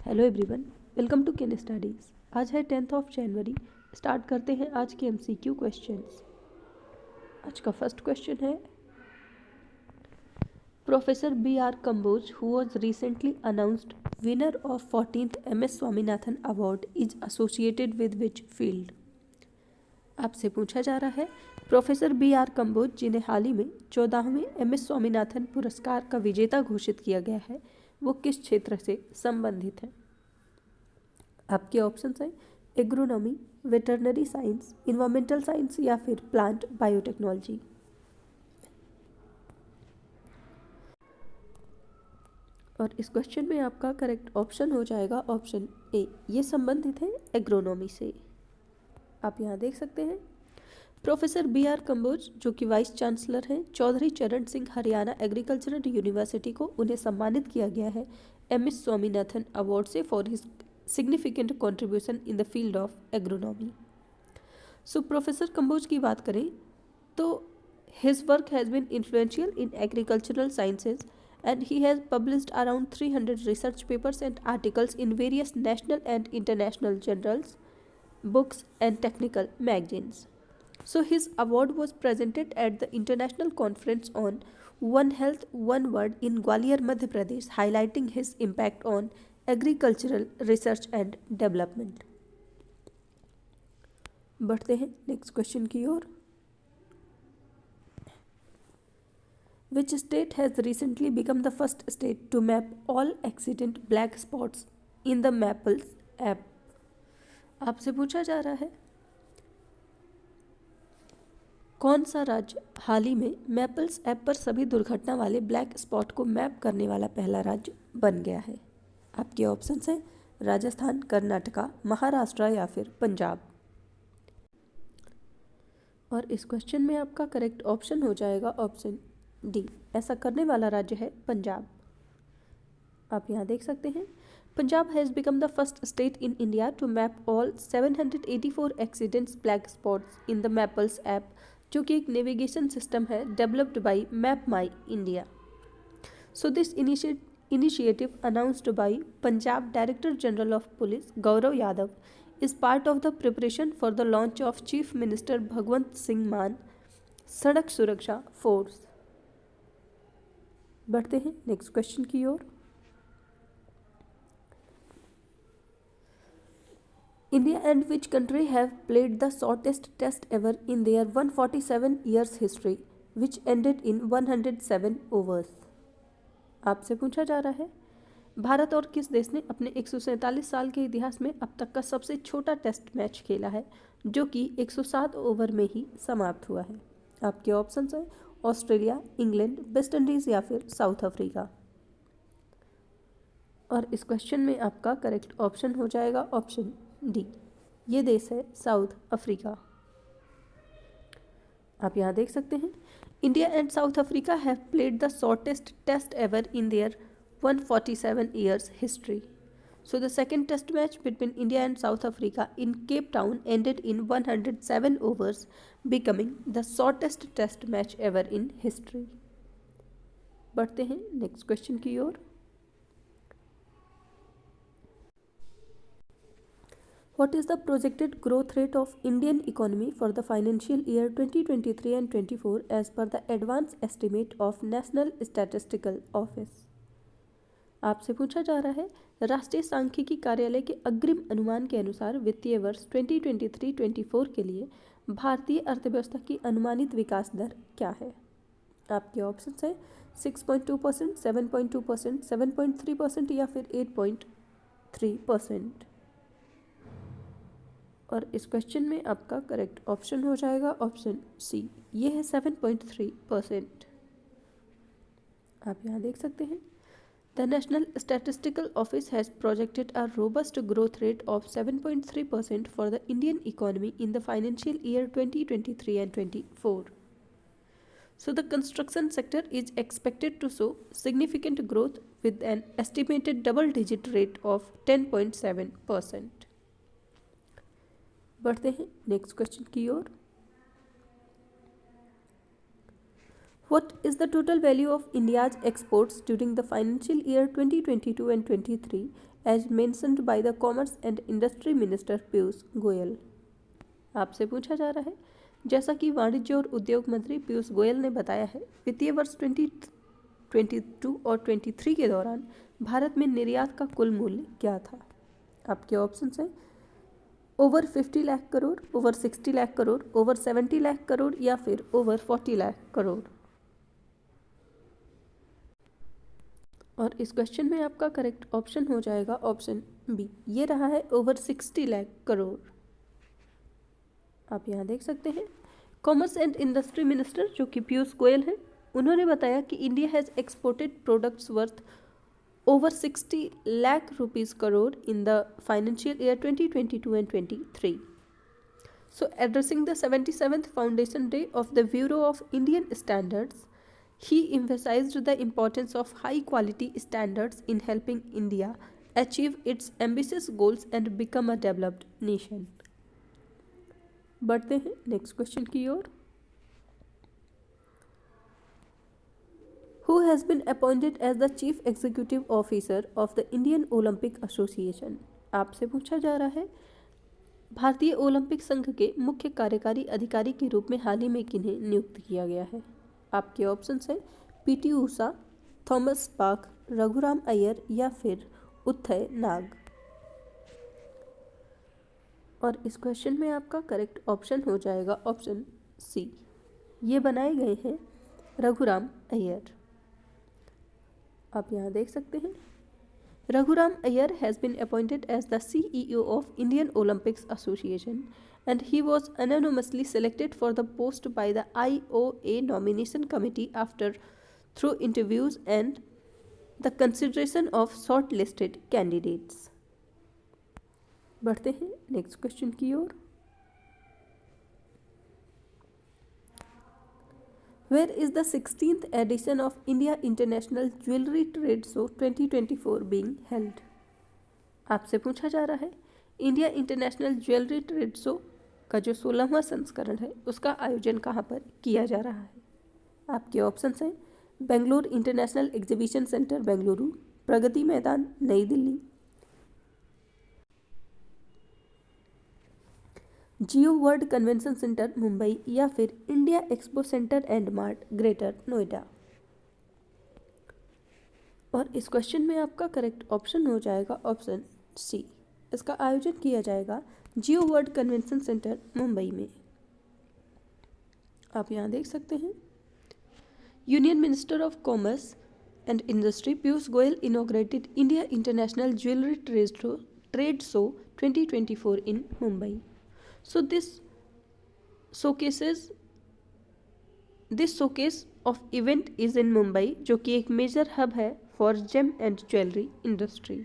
Hello everyone, welcome to Ken studies. आज है 10 जनवरी। Start करते हैं आज के एमसीक्यू क्वेश्चंस। आज का फर्स्ट क्वेश्चन है, professor B R Kamboj who was recently announced winner of 14th MS Swaminathan award is associated with which field. आपसे पूछा जा रहा है, प्रोफेसर बी आर कंबोज जिन्हें हाल ही में 14वें एमएस स्वामीनाथन पुरस्कार का विजेता घोषित किया गया है, वो किस क्षेत्र से संबंधित है। आपके ऑप्शंस हैं agronomy, veterinary science, environmental science या फिर प्लांट बायोटेक्नोलॉजी। और इस क्वेश्चन में आपका करेक्ट ऑप्शन हो जाएगा ऑप्शन ए, ये संबंधित है एग्रोनॉमी से। आप यहाँ देख सकते हैं, प्रोफेसर बी आर कंबोज जो कि वाइस चांसलर हैं चौधरी चरण सिंह हरियाणा एग्रीकल्चरल यूनिवर्सिटी को उन्हें सम्मानित किया गया है एम एस स्वामीनाथन अवार्ड से for his significant contribution in the field of agronomy. So professor Kamboj की बात करें तो his work has been influential in agricultural sciences and he has published around 300 research papers and articles in various national and international journals, books and technical magazines. So his award was presented at the International Conference on One Health, One Word in Gwalior, Madhya Pradesh, highlighting his impact on agricultural research and development. बढ़ते हैं next question की ओर। Which state has recently become the first state to map all accident black spots in the Mappls app? आपसे पूछा जा रहा है, कौन सा राज्य हाल ही में मैपल्स ऐप पर सभी दुर्घटना वाले ब्लैक स्पॉट को मैप करने वाला पहला राज्य बन गया है। आपके ऑप्शंस हैं राजस्थान, कर्नाटका, महाराष्ट्र या फिर पंजाब। और इस क्वेश्चन में आपका करेक्ट ऑप्शन हो जाएगा ऑप्शन डी, ऐसा करने वाला राज्य है पंजाब। आप यहाँ देख सकते हैं, Punjab has become the first state in India to map all 784 accidents black spots in the Mappls app, जो कि एक नेविगेशन सिस्टम है developed by MapmyIndia. So this initiative announced by Punjab director general of police Gaurav Yadav is part of the preparation for the launch of Chief Minister Bhagwant Singh मान सड़क सुरक्षा force. बढ़ते हैं next question की ओर। India and which country have played the shortest test ever in their 147 years history, which ended in 107 overs? आपसे पूछा जा रहा है, भारत और किस देश ने अपने 147 साल के इतिहास में अब तक का सबसे छोटा टेस्ट मैच खेला है, जो कि 107 ओवर में ही समाप्त हुआ है। आपके ऑप्शंस हैं ऑस्ट्रेलिया, इंग्लैंड, वेस्ट इंडीज़ या फिर साउथ अफ्रीका। और इस क्वेश्चन में आपका करेक्ट ऑप्शन हो जाएगा ऑप्शन डी, ये देश है साउथ अफ्रीका। आप यहाँ देख सकते हैं, India and South Africa have played the shortest test ever in their 147 years history. So the second test match between India and South Africa in Cape Town ended in 107 overs, becoming the shortest test match ever in history. बढ़ते हैं next question की ओर। What is the projected growth rate of Indian economy for the financial year 2023 and 24 as per the advance estimate of National Statistical Office? आपसे पूछा जा रहा है, राष्ट्रीय सांख्यिकी कार्यालय के अग्रिम अनुमान के अनुसार वित्तीय वर्ष 2023-24 के लिए भारतीय अर्थव्यवस्था की अनुमानित विकास दर क्या है। आपके ऑप्शंस हैं 6.2%, 7.2%, 7.3% या फिर 8.3%। और इस क्वेश्चन में आपका करेक्ट ऑप्शन हो जाएगा ऑप्शन सी, ये है 7.3%। आप यहाँ देख सकते हैं, The National Statistical Office has projected a robust growth rate of 7.3% for the Indian economy in the financial year 2023 and 24. So the construction sector is expected to show significant growth with an estimated double-digit rate of 10.7%. बढ़ते हैं next question की ओर। What is the total value of India's exports during the financial year 2022 and 23 as mentioned by the Commerce and Industry Minister Piyush Goyal? आपसे पूछा जा रहा है, जैसा कि वाणिज्य और उद्योग मंत्री पीयूष गोयल ने बताया है, वित्तीय वर्ष 2022 और 23 के दौरान भारत में निर्यात का कुल मूल्य क्या था? आपके ऑप्शन हैं over 50 lakh crore, over 60 lakh crore, over 70 lakh crore या फिर ओवर 40 लाख करोड़। और इस क्वेश्चन में आपका करेक्ट ऑप्शन हो जाएगा ऑप्शन बी, ये रहा है ओवर 60 लाख करोड़। आप यहाँ देख सकते हैं कॉमर्स एंड इंडस्ट्री मिनिस्टर जो कि पीयूष गोयल हैं, उन्होंने बताया कि India has exported products worth over 60 lakh rupees crore in the financial year 2022 and 23. So addressing the 77th Foundation Day of the Bureau of Indian Standards, he emphasized the importance of high quality standards in helping India achieve its ambitious goals and become a developed nation. बढ़ते हैं next question की ओर। Who has been appointed as the Chief Executive Officer of the Indian Olympic Association? आपसे पूछा जा रहा है भारतीय Olympic संघ के मुख्य कार्यकारी अधिकारी के रूप में हाल ही में किन्हें नियुक्त किया गया है? आपके ऑप्शंस हैं PT Usha, Thomas Bach, Raghuram Iyer या फिर उत्थय नाग। और इस क्वेश्चन में आपका करेक्ट ऑप्शन हो जाएगा ऑप्शन सी, ये बनाए गए हैं रघुराम अय्यर। आप यहाँ देख सकते हैं Raghuram Iyer has been appointed as the CEO of Indian Olympics association and he was unanimously selected for the post by the IOA nomination committee after through interviews and the consideration of shortlisted candidates. बढ़ते हैं next question की ओर। Where is the 16th edition of India International Jewelry Trade Show 2024 being held? आपसे पूछा जा रहा है India international jewellery trade show का जो 16वां संस्करण है उसका आयोजन कहाँ पर किया जा रहा है? आपके ऑप्शंस हैं Bangalore international exhibition centre Bengaluru, Pragati Maidan Nai Delhi, Jio world convention centre Mumbai या फिर India expo centre and mart greater Noida. और इस क्वेश्चन में आपका करेक्ट ऑप्शन हो जाएगा ऑप्शन सी, इसका आयोजन किया जाएगा जियो वर्ल्ड कन्वेंशन सेंटर मुंबई में। आप यहाँ देख सकते हैं union minister of commerce and industry Piyush Goyal inaugurated India international jewellery trade show 2024 in Mumbai. So this showcase of event is in Mumbai, जो कि एक मेजर हब है for gem and jewelry industry.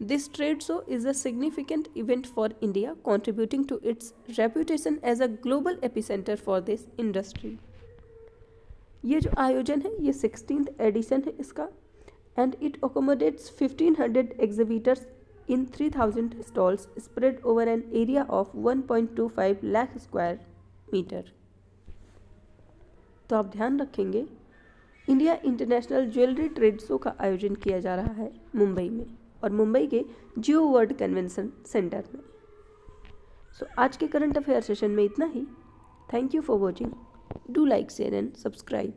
This trade show is a significant event for India, contributing to its reputation as a global epicenter for this industry. ये जो आयोजन है ये 16th addition है इसका and it accommodates 1500 exhibitors in 3000 stalls spread over an area of 1.25 lakh square meter. तो आप ध्यान रखेंगे India international jewellery trade show का आयोजन किया जा रहा है मुंबई में और मुंबई के जियो वर्ल्ड कन्वेंशन सेंटर में। सो आज के करंट अफेयर सेशन में इतना ही। Thank you for watching. Do like share and subscribe.